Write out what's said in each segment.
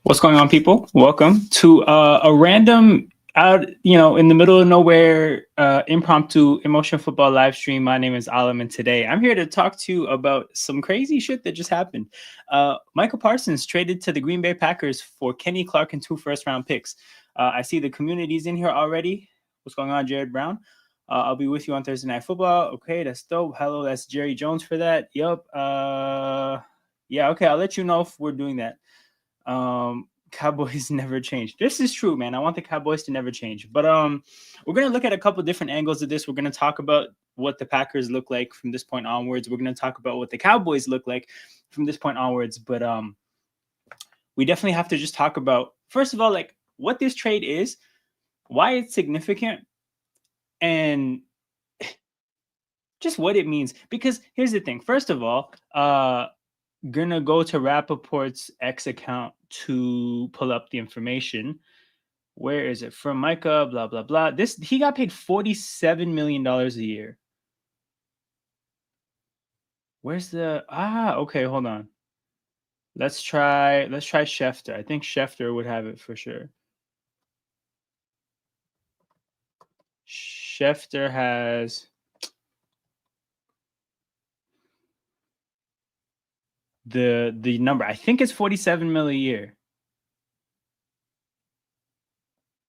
What's going on, people? Welcome to a random, out, in the middle of nowhere, impromptu emotion football live stream. My name is Alam, and today I'm here to talk to you about some crazy shit that just happened. Micah Parsons traded to the Green Bay Packers for Kenny Clark and 2 first-round picks. I see the community's in here already. What's going on, Jared Brown? I'll be with you on Thursday Night Football. Okay, that's dope. Hello, that's Jerry Jones for that. Yup. Yeah, okay, I'll let you know if we're doing that. Cowboys never change. This is true, man. I want the Cowboys to never change. But we're gonna look at a couple different angles of this. We're gonna talk about what the Packers look like from this point onwards. We're gonna talk about what the Cowboys look like from this point onwards. But we definitely have to just talk about, first of all, like what this trade is, why it's significant, and just what it means. Because here's the thing. First of all, gonna go to Rappaport's X account to pull up the information. Where is it from? Micah, blah blah blah. He got paid $47 million a year. Where's the okay, hold on. Let's try Schefter. I think Schefter would have it for sure. Schefter has the number. I think it's 47 mil a year.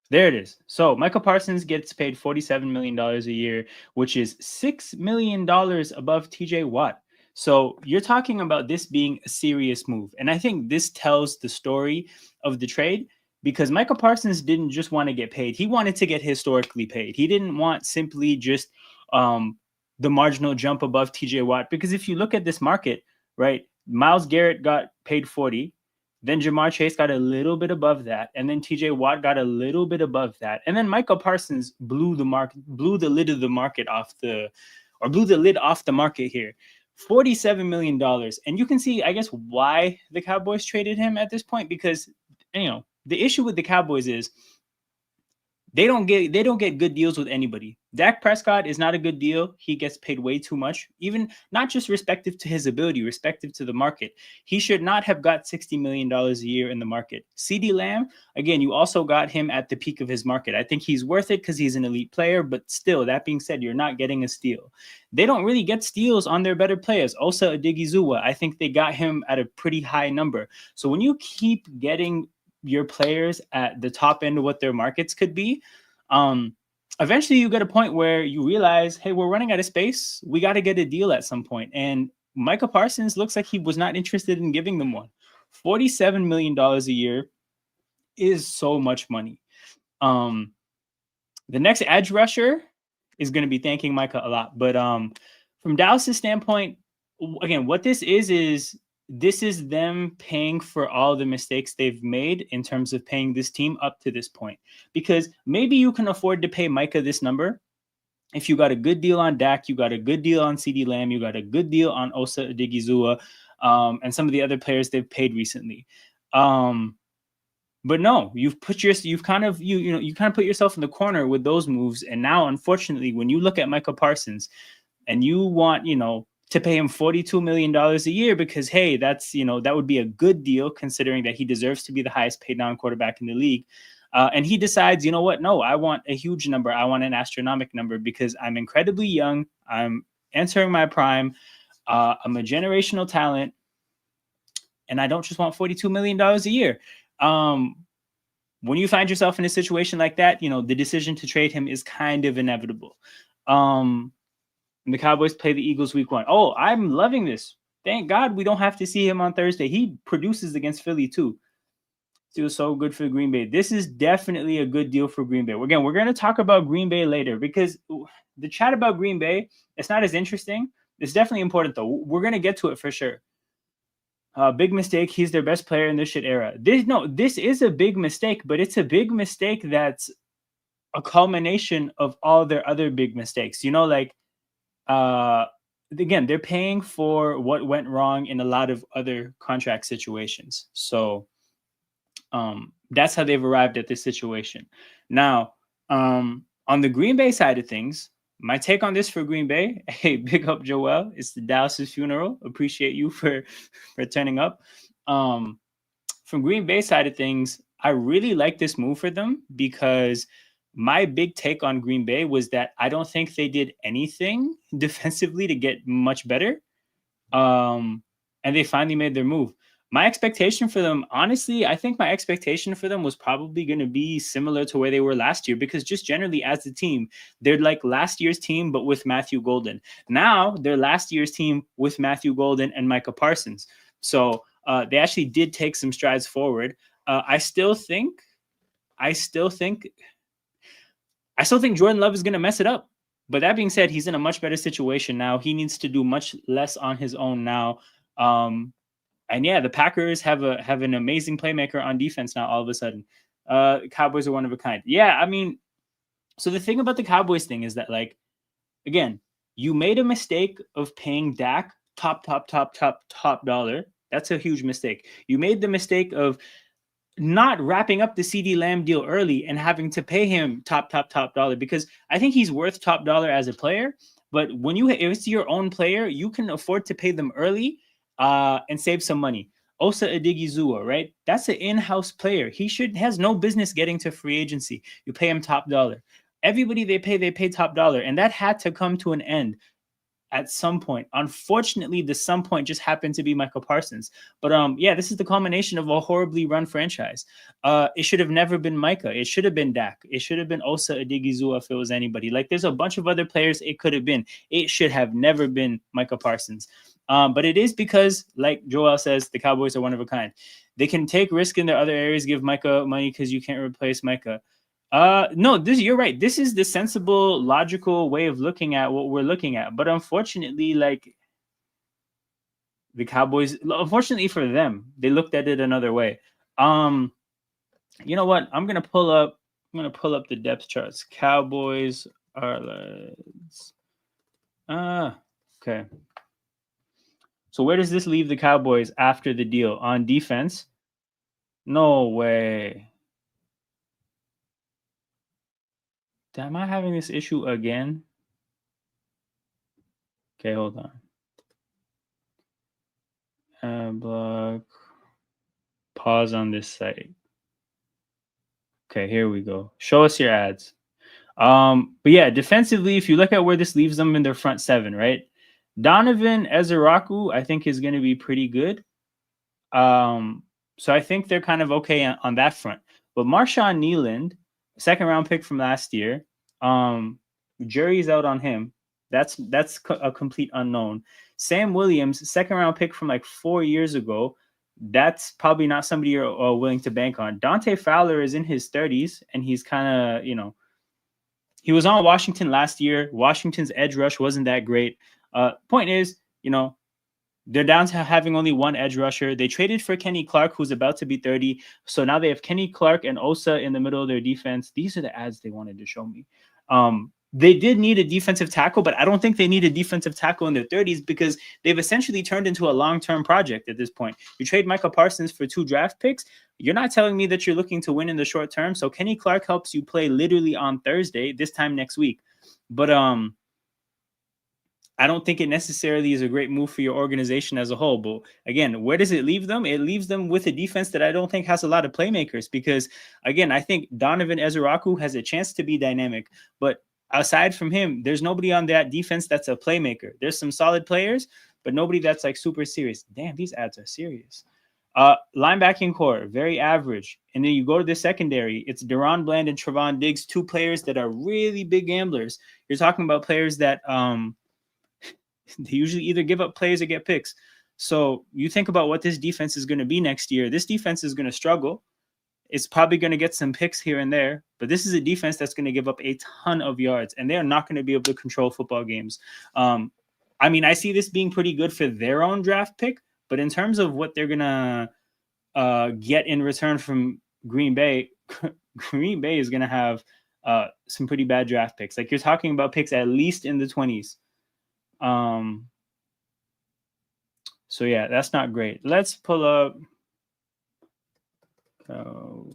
There it is. So Micah Parsons gets paid $47 million a year, which is $6 million above TJ Watt. So you're talking about this being a serious move. And I think this tells the story of the trade, because Micah Parsons didn't just want to get paid. He wanted to get historically paid. He didn't want simply just the marginal jump above TJ Watt. Because if you look at this market, right, Myles Garrett got paid 40. Then Jamar Chase got a little bit above that, and then TJ Watt got a little bit above that, and then Micah Parsons blew the lid off the market here, $47 million. And you can see, I guess, why the Cowboys traded him at this point, because the issue with the Cowboys is they don't get good deals with anybody. Dak Prescott is not a good deal. He gets paid way too much, even not just respective to his ability, respective to the market. He should not have got $60 million a year in the market. CeeDee Lamb, again, you also got him at the peak of his market. I think he's worth it because he's an elite player, but still, that being said, you're not getting a steal. They don't really get steals on their better players. Osa Odigizua, I think they got him at a pretty high number. So when you keep getting your players at the top end of what their markets could be, eventually you get a point where you realize, hey, we're running out of space. We got to get a deal at some point. And Micah Parsons looks like he was not interested in giving them one. $47 million a year is so much money. The next edge rusher is going to be thanking Micah a lot. But from Dallas's standpoint, again, what this is them paying for all the mistakes they've made in terms of paying this team up to this point. Because maybe you can afford to pay Micah this number if you got a good deal on Dak, you got a good deal on CeeDee Lamb, you got a good deal on Osa Odigizua, and some of the other players they've paid recently. But no, you kind of put yourself in the corner with those moves. And now, unfortunately, when you look at Micah Parsons and you want, to pay him $42 million a year because, hey, that's, that would be a good deal considering that he deserves to be the highest paid non-quarterback in the league. And he decides, you know what? No, I want a huge number. I want an astronomical number because I'm incredibly young. I'm entering my prime. I'm a generational talent. And I don't just want $42 million a year. When you find yourself in a situation like that, the decision to trade him is kind of inevitable. And the Cowboys play the Eagles week 1. Oh, I'm loving this. Thank God we don't have to see him on Thursday. He produces against Philly too. Still so good for Green Bay. This is definitely a good deal for Green Bay. Again, we're going to talk about Green Bay later because the chat about Green Bay, it's not as interesting. It's definitely important though. We're going to get to it for sure. Big mistake. He's their best player in this shit era. This is a big mistake, but it's a big mistake that's a culmination of all their other big mistakes. Again, they're paying for what went wrong in a lot of other contract situations. So that's how they've arrived at this situation. Now, on the Green Bay side of things, my take on this for Green Bay, hey, big up Joel. It's the Dallas's funeral. Appreciate you for turning up. from Green Bay side of things, I really like this move for them because my big take on Green Bay was that I don't think they did anything defensively to get much better. And they finally made their move. My expectation for them, honestly, I think my expectation for them was probably going to be similar to where they were last year because just generally as a team, they're like last year's team, but with Matthew Golden. Now they're last year's team with Matthew Golden and Micah Parsons. So they actually did take some strides forward. I still think Jordan Love is going to mess it up. But that being said, he's in a much better situation now. He needs to do much less on his own now. And yeah, the Packers have an amazing playmaker on defense now. All of a sudden, Cowboys are one of a kind. Yeah, I mean, so the thing about the Cowboys thing is that, like, again, you made a mistake of paying Dak top dollar. That's a huge mistake. You made the mistake of not wrapping up the CeeDee Lamb deal early and having to pay him top dollar because I think he's worth top dollar as a player. But when if it's your own player, you can afford to pay them early and save some money. Osa Odigizua, right? That's an in-house player. He has no business getting to free agency. You pay him top dollar. Everybody they pay top dollar, and that had to come to an end at some point. Unfortunately, the some point just happened to be Micah Parsons. But yeah, this is the culmination of a horribly run franchise. It should have never been Micah. It should have been Dak. It should have been Osa Odigizua if it was anybody. Like, there's a bunch of other players it could have been. It should have never been Micah Parsons. But it is because, like Joel says, the Cowboys are one of a kind. They can take risk in their other areas, give Micah money because you can't replace Micah. No, you're right. This is the sensible, logical way of looking at what we're looking at. But unfortunately, like, the Cowboys, unfortunately for them, they looked at it another way. You know what? I'm gonna pull up the depth charts. Cowboys are okay. So where does this leave the Cowboys after the deal? On defense? No way. Am I having this issue again? Okay, hold on. Block. Pause on this site. Okay, here we go. Show us your ads. But yeah, defensively, if you look at where this leaves them in their front seven, right? Donovan Ezeraku, I think, is going to be pretty good. So I think they're kind of okay on that front. But Marshawn Kneeland, second round pick from last year, jury's out on him. That's a complete unknown. Sam Williams, second round pick from like 4 years ago. That's probably not somebody you're willing to bank on. Dante Fowler is in his 30s, and he's kind of, he was on Washington last year. Washington's edge rush wasn't that great. Point is, they're down to having only one edge rusher. They traded for Kenny Clark, who's about to be 30. So now they have Kenny Clark and Osa in the middle of their defense. These are the ads they wanted to show me. They did need a defensive tackle, but I don't think they need a defensive tackle in their 30s because they've essentially turned into a long-term project at this point. You trade Micah Parsons for 2 draft picks. You're not telling me that you're looking to win in the short term. So Kenny Clark helps you play literally on Thursday, this time next week. But I don't think it necessarily is a great move for your organization as a whole. But again, where does it leave them? It leaves them with a defense that I don't think has a lot of playmakers because, again, I think Donovan Ezeraku has a chance to be dynamic. But aside from him, there's nobody on that defense that's a playmaker. There's some solid players, but nobody that's like super serious. Damn, these ads are serious. Linebacking core, very average. And then you go to the secondary. It's Deron Bland and Trevon Diggs, 2 players that are really big gamblers. You're talking about players that they usually either give up plays or get picks. So you think about what this defense is going to be next year. This defense is going to struggle. It's probably going to get some picks here and there, but this is a defense that's going to give up a ton of yards, and they're not going to be able to control football games. I mean, I see this being pretty good for their own draft pick, but in terms of what they're going to get in return from Green Bay, Green Bay is going to have some pretty bad draft picks. Like, you're talking about picks at least in the 20s. So yeah, that's not great. Let's pull up the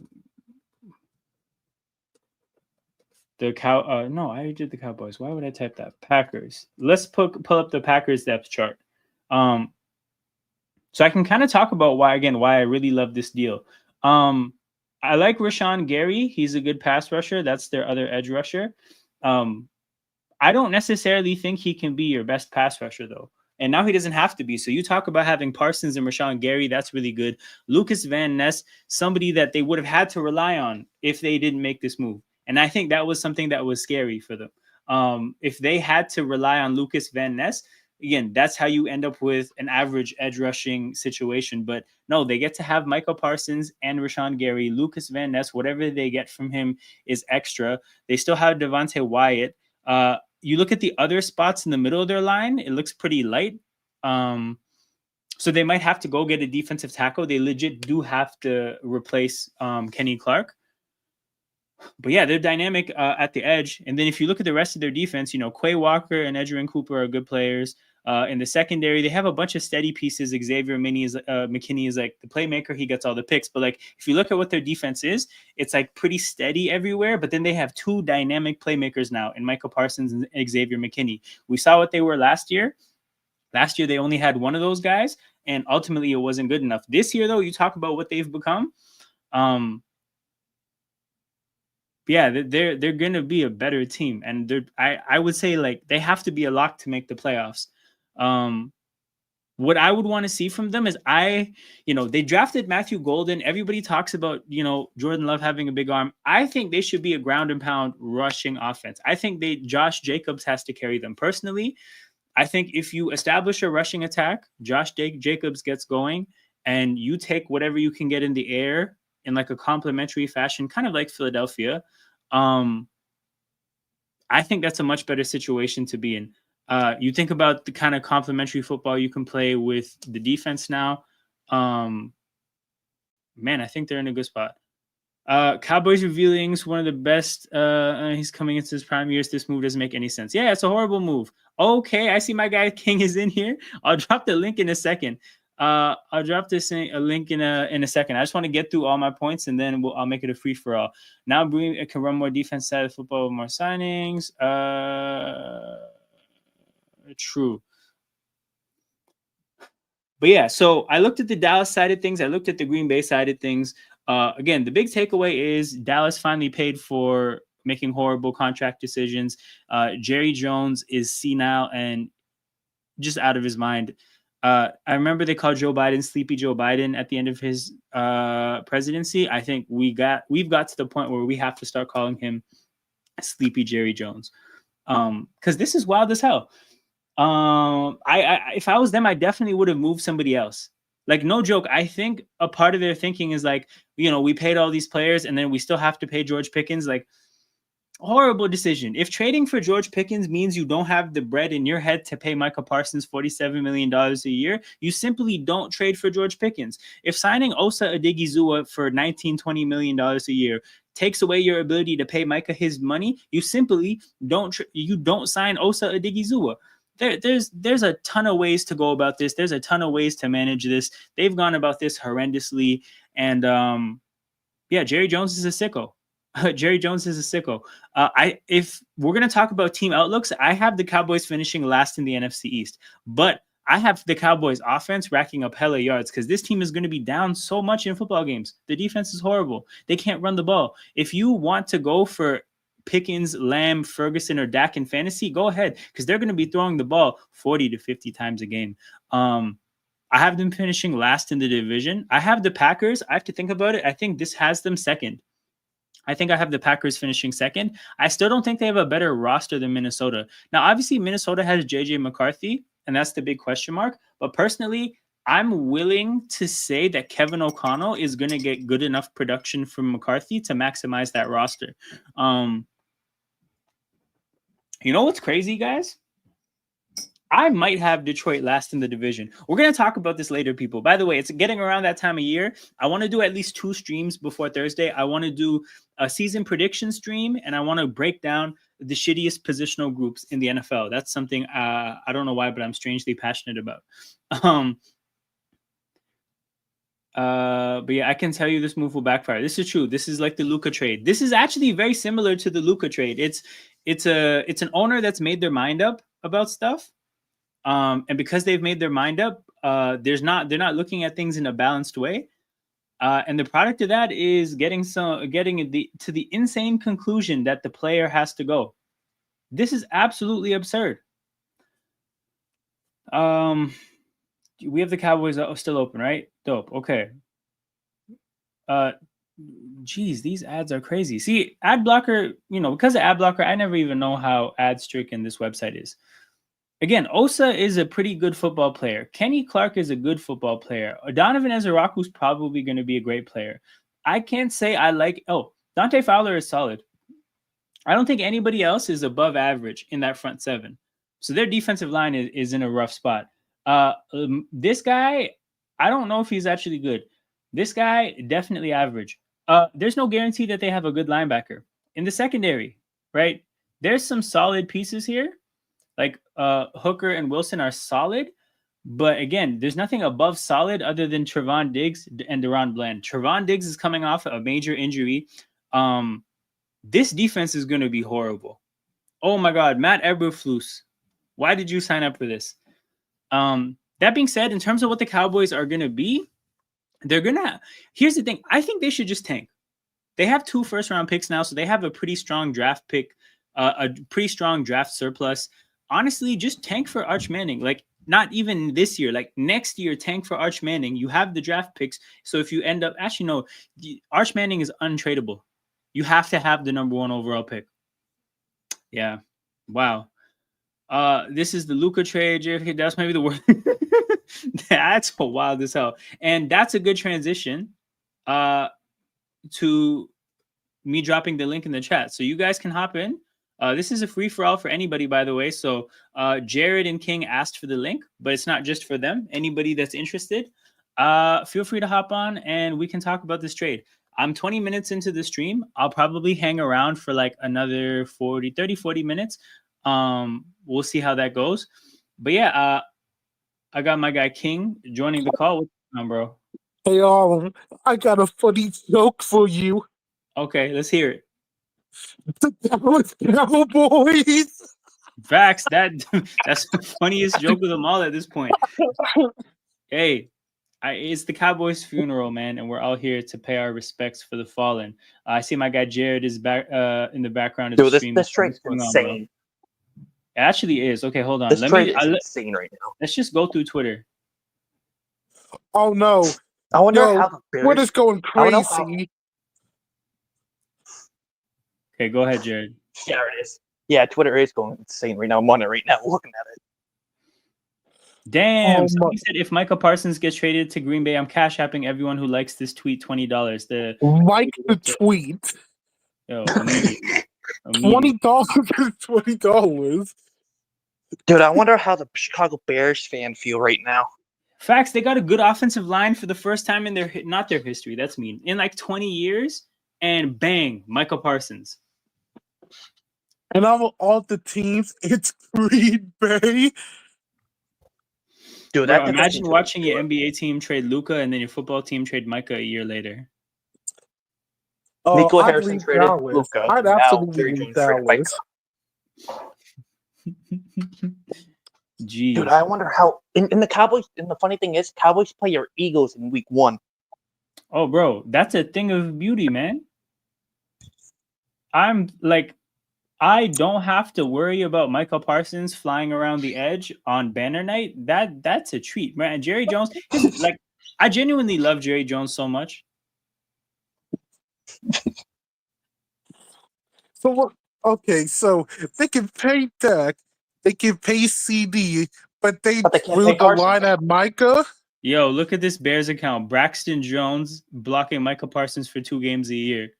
no, I did the Cowboys. Why would I type that? Packers. Let's pull up the Packers depth chart. So I can kind of talk about why I really love this deal. Um, I like Rashawn Gary. He's a good pass rusher. That's their other edge rusher. Um, I don't necessarily think he can be your best pass rusher though. And now he doesn't have to be. So you talk about having Parsons and Rashawn Gary, that's really good. Lucas Van Ness, somebody that they would have had to rely on if they didn't make this move. And I think that was something that was scary for them. If they had to rely on Lucas Van Ness, again, that's how you end up with an average edge rushing situation. But no, they get to have Micah Parsons and Rashawn Gary, Lucas Van Ness, whatever they get from him is extra. They still have Devontae Wyatt. You look at the other spots in the middle of their line, it looks pretty light. So they might have to go get a defensive tackle. They legit do have to replace Kenny Clark. But yeah, they're dynamic at the edge. And then if you look at the rest of their defense, Quay Walker and Edgerrin Cooper are good players. In the secondary, they have a bunch of steady pieces. Xavier McKinney is like the playmaker. He gets all the picks. But like, if you look at what their defense is, it's like pretty steady everywhere. But then they have two dynamic playmakers now in Micah Parsons and Xavier McKinney. We saw what they were last year. Last year, they only had one of those guys. And ultimately, it wasn't good enough. This year, though, you talk about what they've become. Yeah, they're going to be a better team, and I would say like they have to be a lock to make the playoffs. What I would want to see from them is they drafted Matthew Golden. Everybody talks about Jordan Love having a big arm. I think they should be a ground and pound rushing offense. I think Josh Jacobs has to carry them personally. I think if you establish a rushing attack, Josh Jacobs gets going, and you take whatever you can get in the air in like a complementary fashion, kind of like Philadelphia. I think that's a much better situation to be in. You think about the kind of complementary football you can play with the defense now. Man, I think they're in a good spot. Cowboys revealings, one of the best. He's coming into his prime years. This move doesn't make any sense. Yeah, it's a horrible move. Okay, I see my guy King is in here. I'll drop the link in a second. I'll drop this a link in a second. I just want to get through all my points, and then I'll make it a free for all. Now, Bream can run more defense side of football with more signings. True. But yeah, so I looked at the Dallas side of things. I looked at the Green Bay side of things. Again, the big takeaway is Dallas finally paid for making horrible contract decisions. Jerry Jones is senile and just out of his mind. I remember they called Joe Biden Sleepy Joe Biden at the end of his presidency. I think we've got to the point where we have to start calling him Sleepy Jerry Jones, because this is wild as hell. If I was them, I definitely would have moved somebody else. Like, no joke. I think a part of their thinking is like, we paid all these players and then we still have to pay George Pickens. Like, horrible decision. If trading for George Pickens means you don't have the bread in your head to pay Micah Parsons $47 million a year, you simply don't trade for George Pickens. If signing Osa Odigizua for $19-20 million a year takes away your ability to pay Micah his money, you simply don't sign Osa Odigizua. There's a ton of ways to go about this. There's a ton of ways to manage this. They've gone about this horrendously. And Jerry Jones is a sicko. Jerry Jones is a sicko. If we're going to talk about team outlooks, I have the Cowboys finishing last in the NFC East. But I have the Cowboys offense racking up hella yards because this team is going to be down so much in football games. The defense is horrible. They can't run the ball. If you want to go for Pickens, Lamb, Ferguson, or Dak in fantasy, go ahead, because they're going to be throwing the ball 40 to 50 times a game. I have them finishing last in the division. I have the Packers. I have to think about it. I think this has them second. I think I have the Packers finishing second. I still don't think they have a better roster than Minnesota. Now, obviously, Minnesota has J.J. McCarthy, and that's the big question mark. But personally, I'm willing to say that Kevin O'Connell is going to get good enough production from McCarthy to maximize that roster. You know what's crazy, guys? I might have Detroit last in the division. We're going to talk about this later, people. By the way, it's getting around that time of year. I want to do at least 2 streams before Thursday. I want to do a season prediction stream, and I want to break down the shittiest positional groups in the NFL. That's something I don't know why, but I'm strangely passionate about. But yeah, I can tell you this move will backfire. This is true. This is like the Luka trade. This is actually very similar to the Luka trade. It's an owner that's made their mind up about stuff. And because they've made their mind up, they're not looking at things in a balanced way. And the product of that is getting to the insane conclusion that the player has to go. This is absolutely absurd. We have the Cowboys still open, right? Dope. Okay. Geez, these ads are crazy. See, ad blocker, because of ad blocker, I never even know how ad stricken this website is. Again, Osa is a pretty good football player. Kenny Clark is a good football player. Donovan Ezeraku's probably going to be a great player. I can't say I like... Oh, Dante Fowler is solid. I don't think anybody else is above average in that front seven. So their defensive line is in a rough spot. This guy, I don't know if he's actually good. This guy, definitely average. There's no guarantee that they have a good linebacker. In the secondary, right? There's some solid pieces here. Like Hooker and Wilson are solid. But again, there's nothing above solid other than Trevon Diggs and Deron Bland. Trevon Diggs is coming off a major injury. This defense is going to be horrible. Oh my God, Matt Eberflus. Why did you sign up for this? That being said, in terms of what the Cowboys are going to be, here's the thing. I think they should just tank. They have 2 first-round picks now, so they have a pretty strong draft pick, a pretty strong draft surplus. Honestly, just tank for Arch Manning. Like, not even this year, like next year, tank for Arch Manning. You have the draft picks. So if you end up, actually, no, Arch Manning is untradeable. You have to have the number 1 overall pick. Yeah. Wow. This is the Luka trade. That's maybe the word. That's wild as hell. And that's a good transition to me dropping the link in the chat. So you guys can hop in. This is a free-for-all for anybody, by the way. So Jared and King asked for the link, but it's not just for them. Anybody that's interested, feel free to hop on and we can talk about this trade. I'm 20 minutes into the stream. I'll probably hang around for like another 40 minutes. We'll see how that goes. But yeah, I got my guy King joining the call. What's going on, bro? Hey, I got a funny joke for you. Okay, let's hear it. The Dallas Cowboys. Facts. That's the funniest joke of them all at this point. Hey, it's the Cowboys' funeral, man, and we're all here to pay our respects for the fallen. I see my guy Jared is back in the background of the stream. This trade's insane. It actually is. Okay, hold on. This trade is insane right now. Let's just go through Twitter. Oh no! I wonder how the Bears. What is going crazy? Okay, go ahead, Jared. Yeah, it is. Yeah, Twitter is going insane right now. I'm on it right now, looking at it. Damn! Somebody said if Micah Parsons gets traded to Green Bay, I'm cash apping everyone who likes this tweet $20. Like the tweet. Yo, $20 is $20. Dude, I wonder how the Chicago Bears fan feel right now. Facts. They got a good offensive line for the first time in their history. That's mean. In like 20 years, and bang, Micah Parsons. And out of all the teams, it's Green Bay. Dude, Bro, imagine watching your NBA team trade Luka and then your football team trade Micah a year later. Nico Harrison traded Luka. I'd absolutely leave Dallas. Jeez. Dude, I wonder how in the Cowboys. And the funny thing is, Cowboys play your Eagles in week 1. Oh, bro, that's a thing of beauty, man. I'm like, I don't have to worry about Micah Parsons flying around the edge on banner night. That's a treat, man. And Jerry Jones, like, I genuinely love Jerry Jones so much. So what? Okay, so they can pay Dak, they can pay CD, but they threw the line at Micah. Yo, look at this Bears account. Braxton Jones blocking Micah Parsons for 2 games a year.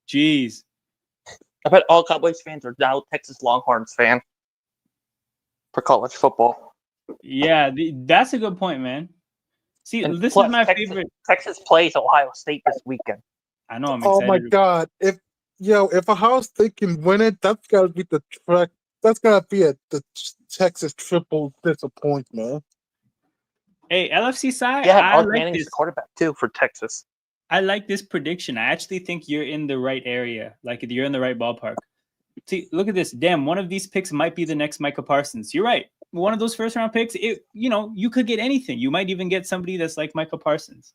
Jeez. I bet all Cowboys fans are now Texas Longhorns fan for college football. Yeah, that's a good point, man. See, and this is my favorite. Texas plays Ohio State this weekend. I know. I'm excited. Oh my God! If Ohio State can win it, that's gotta be the Texas triple disappointment. Hey, LFC side. Yeah, Arch Manning is the quarterback too for Texas. I like this prediction. I actually think you're in the right area. Like you're in the right ballpark. See, look at this. Damn, one of these picks might be the next Micah Parsons. You're right. One of those first round picks, you could get anything. You might even get somebody that's like Micah Parsons.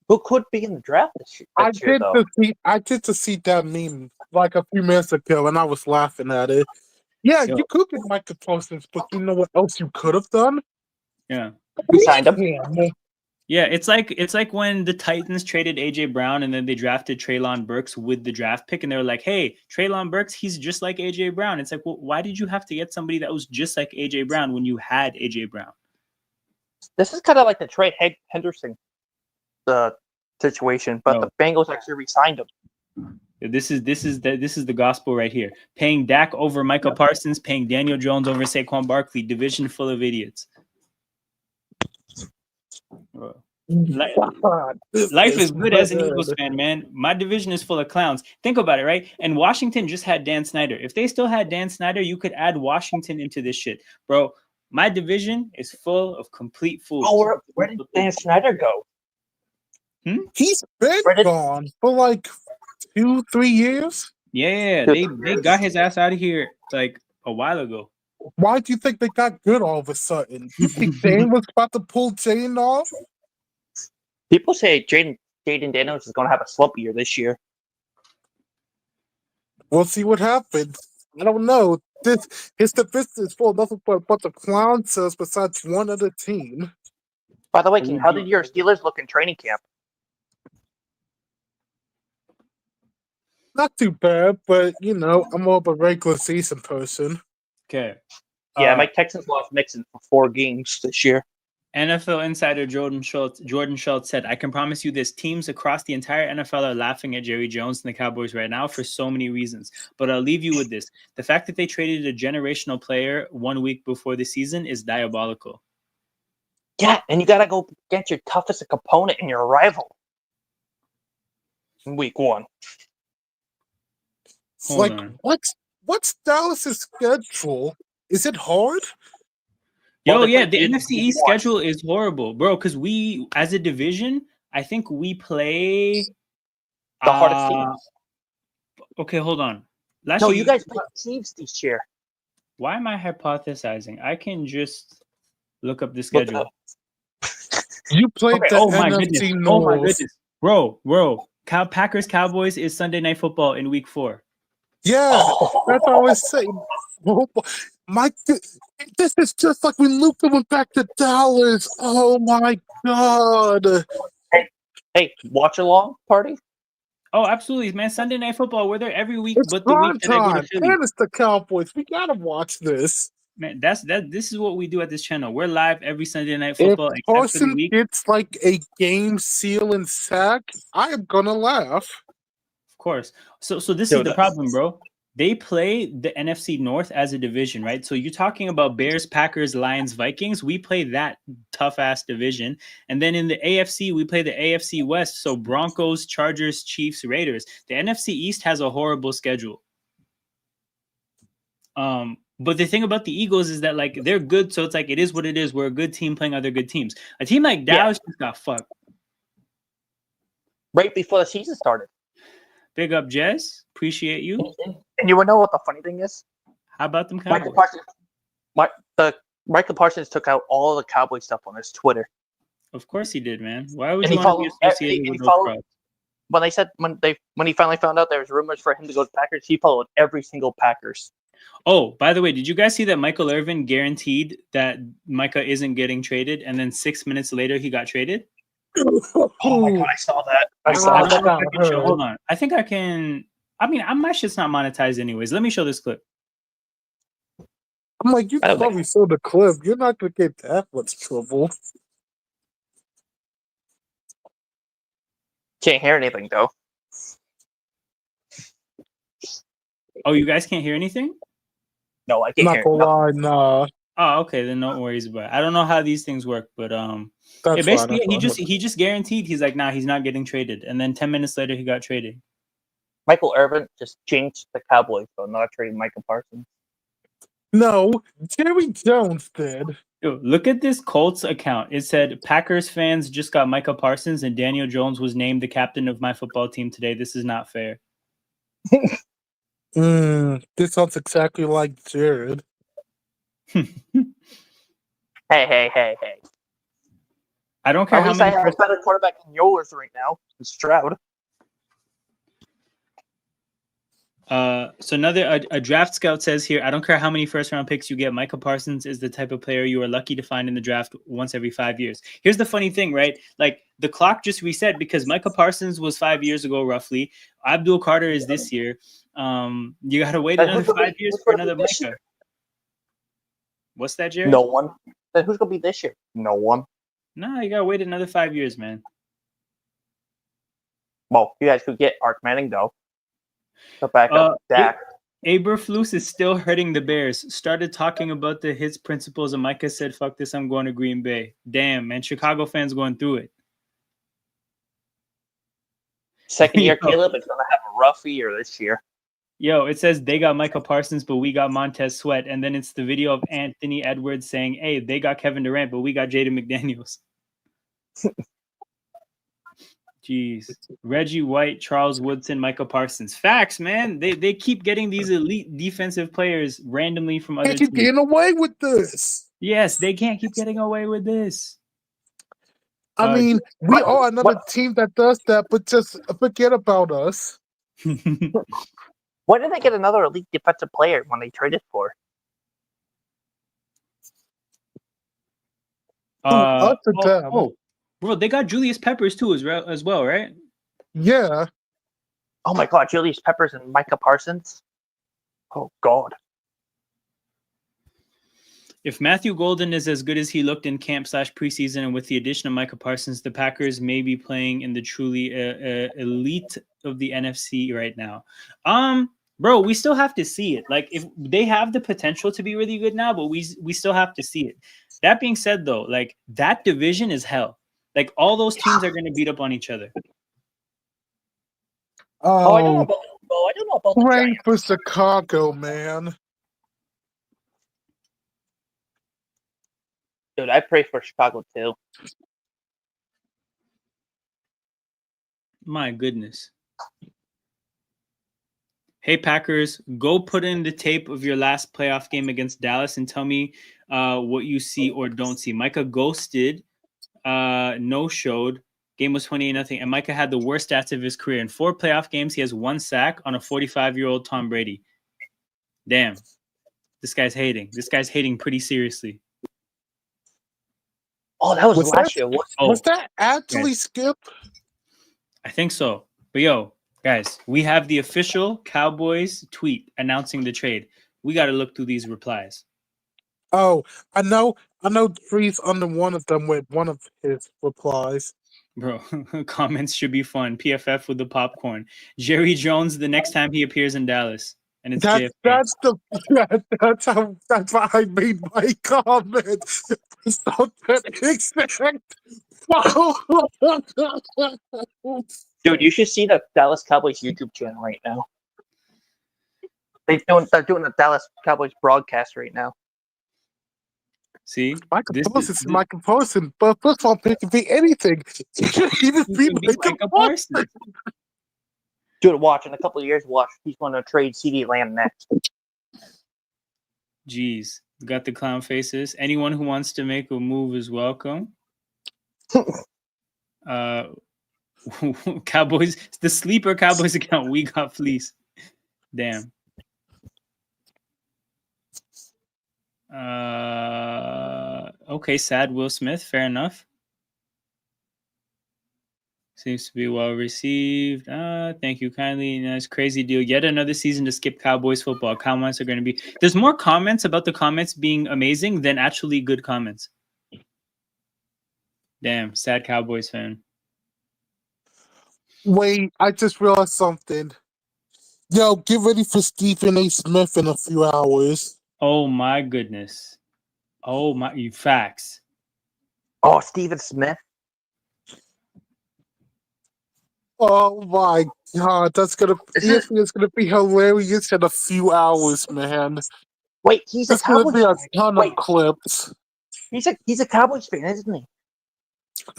Who could be in the draft this year, though? I did to see that meme like a few minutes ago, and I was laughing at it. Yeah, Yo. you could get Micah Parsons, but you know what else you could have done? Yeah. Who signed him? Yeah, it's like when the Titans traded AJ Brown and then they drafted Treylon Burks with the draft pick, and they were like, "Hey, Treylon Burks, he's just like AJ Brown." It's like, well, why did you have to get somebody that was just like AJ Brown when you had AJ Brown? This is kind of like the Trey Henderson situation, but the Bengals actually re-signed him. This is the gospel right here. Paying Dak over Micah Parsons, paying Daniel Jones over Saquon Barkley. Division full of idiots. Life is good as an Eagles fan, man. My division is full of clowns. Think about it, right? And Washington just had Dan Snyder. If they still had Dan Snyder, you could add Washington into this shit, bro. My division is full of complete fools. Oh, where did Dan Snyder go? He's been gone for like 2-3 years. Yeah, they got his ass out of here like a while ago. Why do you think they got good all of a sudden? You think Dane was about to pull Jane off? People say Jaden Daniels is going to have a slump year this year. We'll see what happens. I don't know. His division is full of nothing but a bunch of clowns besides one other team. By the way, King, how did your Steelers look in training camp? Not too bad, but I'm more of a regular season person. Okay. Yeah, my Texans lost Mixon for 4 games this year. NFL insider Jordan Schultz said, "I can promise you this: teams across the entire NFL are laughing at Jerry Jones and the Cowboys right now for so many reasons. But I'll leave you with this: the fact that they traded a generational player 1 week before the season is diabolical." Yeah, and you got to go against your toughest opponent and your rival in week 1. What's Dallas's schedule? Is it hard? The NFC East schedule is horrible, bro. Because we, as a division, I think we play the hardest teams. Okay, hold on. You guys played Chiefs this year. Why am I hypothesizing? I can just look up the schedule. You played the NFC North. Oh my goodness, bro. Packers Cowboys is Sunday Night Football in week 4. Yeah, that's what I was saying. Mike, this is just like when Luka went back to Dallas. Oh my God! Hey, watch along party. Oh, absolutely, man! Sunday Night Football. We're there every week, it's but the week that I go to Philly. And it's the Cowboys. We gotta watch this. Man, this is what we do at this channel. We're live every Sunday Night Football. If Carson gets like a game sealing sack, I am gonna laugh. Of course. So this is the problem, bro. They play the NFC North as a division, right? So you're talking about Bears, Packers, Lions, Vikings. We play that tough-ass division. And then in the AFC, we play the AFC West. So Broncos, Chargers, Chiefs, Raiders. The NFC East has a horrible schedule. But the thing about the Eagles is that, like, they're good. So it's like, it is what it is. We're a good team playing other good teams. A team like Dallas just got fucked. Right before the season started. Big up, Jess. Appreciate you. And you want to know what the funny thing is? How about them Cowboys? Micah Parsons took out all the Cowboy stuff on his Twitter. Of course he did, man. Why would you want to be associated with those crowds? When he finally found out there was rumors for him to go to Packers, he followed every single Packers. Oh, by the way, did you guys see that Michael Irvin guaranteed that Micah isn't getting traded, and then 6 minutes later he got traded? Oh my God, I saw that. Hold on. I think I can. I mean, my shit's not monetized anyways. Let me show this clip. I'm like, you probably saw the clip. You're not going to get that much trouble. Can't hear anything, though. Oh, you guys can't hear anything? No, I can't hear anything. Nah. Oh, okay. Then no worries about it. I don't know how these things work, but basically he just guaranteed. He's like, nah, he's not getting traded. And then 10 minutes later, he got traded. Michael Irvin just changed the Cowboys, so not trading Micah Parsons. No, Jerry Jones did. Yo, look at this Colts account. It said, Packers fans just got Micah Parsons and Daniel Jones was named the captain of my football team today. This is not fair. This sounds exactly like Jared. Hey. I don't care At how least I many have a first. better quarterback than yours right now. It's Stroud. So another a draft scout says here, I don't care how many first round picks you get. Micah Parsons is the type of player you are lucky to find in the draft once every 5 years. Here's the funny thing, right? Like the clock just reset because Micah Parsons was 5 years ago, roughly. Abdul Carter is this year. You gotta wait Then another who's gonna 5 years who's for gonna be another this Micah. year? What's that, Jared? No one. Then who's gonna be this year? No one. Nah, you gotta wait another 5 years, man. Well, you guys could get Arch Manning though. The backup Dak. Aberflus is still hurting the Bears. Started talking about the his principles, and Micah said, "Fuck this, I'm going to Green Bay." Damn, man, Chicago fans going through it. Second year Yo. Caleb is gonna have a rough year this year. Yo, it says they got Micah Parsons, but we got Montez Sweat, and then it's the video of Anthony Edwards saying, "Hey, they got Kevin Durant, but we got Jaden McDaniels." Jeez, Reggie White, Charles Woodson, Micah Parsons. Facts, man. They keep getting these elite defensive players randomly from other Can't keep teams. getting away with this. Yes, they can't keep getting away with this. I mean, we what- are another team that does that, but just forget about us. Why did they get another elite defensive player when they traded for? Us or them. Bro, they got Julius Peppers too as well, right? Yeah. Oh my God, Julius Peppers and Micah Parsons. Oh God. If Matthew Golden is as good as he looked in camp / preseason, and with the addition of Micah Parsons, the Packers may be playing in the truly elite of the NFC right now. Bro, we still have to see it. Like, if they have the potential to be really good now, but we still have to see it. That being said, though, like that division is hell. Like all those teams are going to beat up on each other. I don't know about the Pray Giants. for Chicago, man. Dude, I pray for Chicago too. My goodness. Hey, Packers, go put in the tape of your last playoff game against Dallas and tell me what you see or don't see. Micah ghosted, no-showed. Game was 28-0, and Micah had the worst stats of his career. In 4 playoff games, he has 1 sack on a 45-year-old Tom Brady. Damn. This guy's hating. This guy's hating pretty seriously. Oh, that was last that, year. Was that actually Skip? I think so. But yo, guys, we have the official Cowboys tweet announcing the trade. We got to look through these replies. Oh, I know Tree's under one of them with one of his replies. Bro, comments should be fun. PFF with the popcorn. Jerry Jones the next time he appears in Dallas. And it's JFK. That's why I made my comment. Dude, you should see the Dallas Cowboys YouTube channel right now. They're doing the Dallas Cowboys broadcast right now. See, Micah Parsons, but first of all, it could be anything. It could even be Micah Parsons. Dude, watch in a couple of years. Watch, he's going to trade CeeDee Lamb next. Jeez, got the clown faces. Anyone who wants to make a move is welcome. Cowboys, the sleeper Cowboys account. We got fleece. Damn. Okay, sad Will Smith. Fair enough. Seems to be well received. Thank you kindly. Nice, crazy deal. Yet another season to skip Cowboys football. Comments are going to be. There's more comments about the comments being amazing than actually good comments. Damn, sad Cowboys fan. Wait, I just realized something. Yo, get ready for Stephen A. Smith in a few hours. Oh my goodness. Oh my, you facts. Oh, Stephen Smith. Oh my God, it's gonna be hilarious in a few hours, man. Wait, he's There's a Cowboys gonna be a fan. ton of clips. He's a Cowboys fan, isn't he?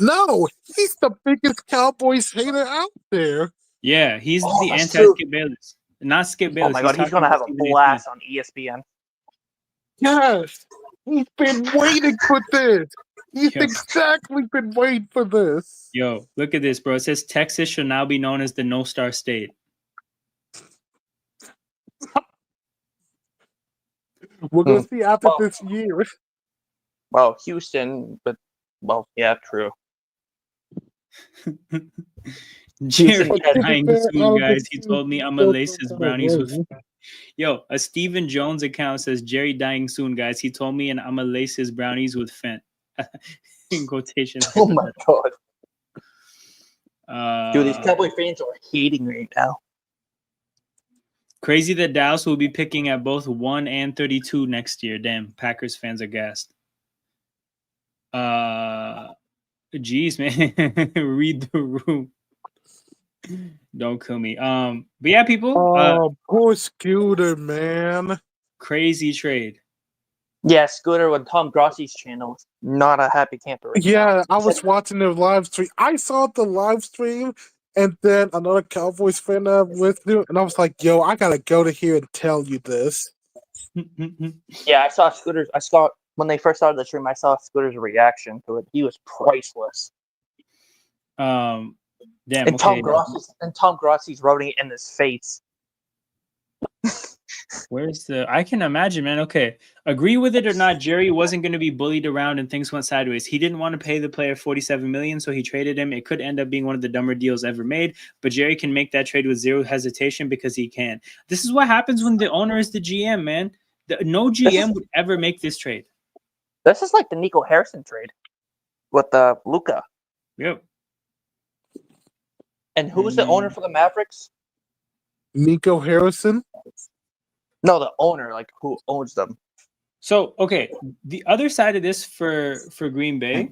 No, he's the biggest Cowboys hater out there. Yeah, he's the that's anti-Skip Bayless. Not Skip Oh Bayless. my god, he's talking gonna about have a Stephen A. blast Smith. on ESPN. Yes, he's been waiting for this. He's Yo. exactly been waiting for this. Yo, look at this, bro. It says Texas shall now be known as the No Star State. We're gonna see after this year. Well, Houston, but yeah, true. Jerry Houston had- dying soon, guys. He told me I'm gonna lace his brownies with. Yo, a Stephen Jones account says Jerry dying soon, guys. He told me, and I'm gonna lace his brownies with Fent. In quotations. Oh my god, dude, these Uh, Cowboy fans are hating right now. Crazy that Dallas will be picking at both 1 and 32 next year. Damn, Packers fans are gassed. Jeez, man. Read the room. Don't kill me. But yeah, people. Oh, poor Scooter, man. Crazy trade. Yeah, Scooter with Tom Grossi's channel. Not a happy camper. Right Yeah, now. I was watching the live stream. I saw the live stream, and then another Cowboys fan with me, and I was like, "Yo, I gotta go to here and tell you this." Yeah, I saw Scooter's. I saw when they first started the stream. I saw Scooter's reaction to it. He was priceless. Damn. And Okay. Tom Grossi's rubbing it in his face. Where's the? I can imagine, man. Okay, agree with it or not, Jerry wasn't going to be bullied around and things went sideways. He didn't want to pay the player $47 million, so he traded him. It could end up being one of the dumber deals ever made, but Jerry can make that trade with zero hesitation because he can. This is what happens when the owner is the GM, man. No GM would ever make this trade. This is like the Nico Harrison trade with Luka. Yep. And who was the owner for the Mavericks? Nico Harrison. No, the owner, like who owns them. So, okay, the other side of this for Green Bay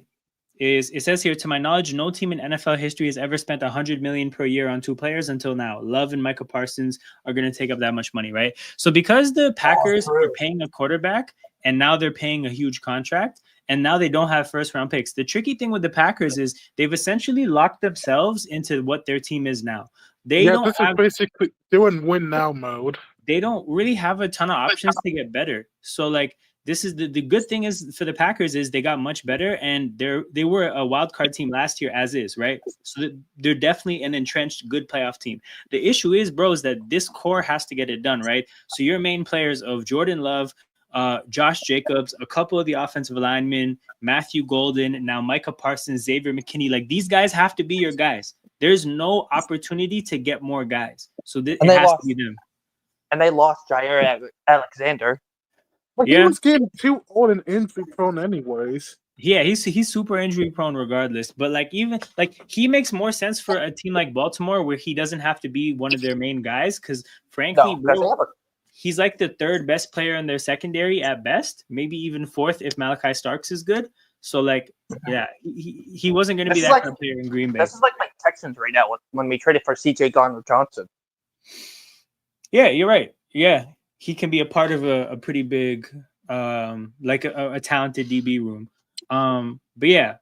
is it says here, to my knowledge, no team in NFL history has ever spent $100 million per year on two players until now. Love and Micah Parsons are going to take up that much money, right? So because the Packers are paying a quarterback and now they're paying a huge contract and now they don't have first round picks. The tricky thing with the Packers is they've essentially locked themselves into what their team is now. They don't this is basically they're in win now mode. They don't really have a ton of options to get better. So like this is the good thing is for the Packers is they got much better and they were a wild card team last year as is, right? So they're definitely an entrenched good playoff team. The issue is, bro, is that this core has to get it done, right? So your main players of Jordan Love, Josh Jacobs, a couple of the offensive linemen, Matthew Golden, now Micah Parsons, Xavier McKinney, like these guys have to be your guys. There's no opportunity to get more guys. So it has to be them. And they lost Jair Alexander. But he was getting too old and injury prone anyways. Yeah, he's super injury prone regardless. But like even like he makes more sense for a team like Baltimore where he doesn't have to be one of their main guys because frankly, he's like the third best player in their secondary at best, maybe even fourth if Malachi Starks is good. So like, yeah, he wasn't going to be that kind of player in Green Bay. This is like my Texans right now when we traded for CJ Gardner-Johnson. Yeah, you're right. Yeah, he can be a part of a pretty big, like a talented DB room. But yeah,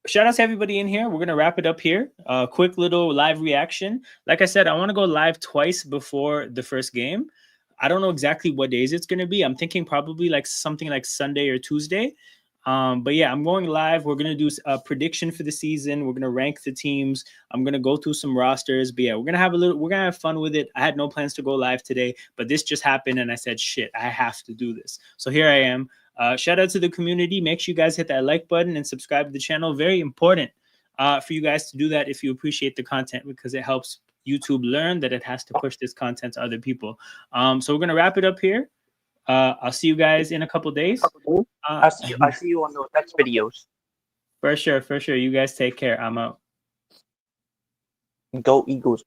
shout out to everybody in here. We're going to wrap it up here. Quick little live reaction. Like I said, I want to go live twice before the first game. I don't know exactly what days it's going to be. I'm thinking probably like something like Sunday or Tuesday. But yeah, I'm going live. We're going to do a prediction for the season. We're going to rank the teams. I'm going to go through some rosters, but yeah, we're going to have fun with it. I had no plans to go live today, but this just happened. And I said, shit, I have to do this. So here I am. Shout out to the community. Make sure you guys hit that like button and subscribe to the channel. Very important for you guys to do that if you appreciate the content because it helps YouTube learn that it has to push this content to other people. So we're going to wrap it up here. I'll see you guys in a couple days. I see you on the next videos. For sure. You guys take care. I'm out. Go Eagles.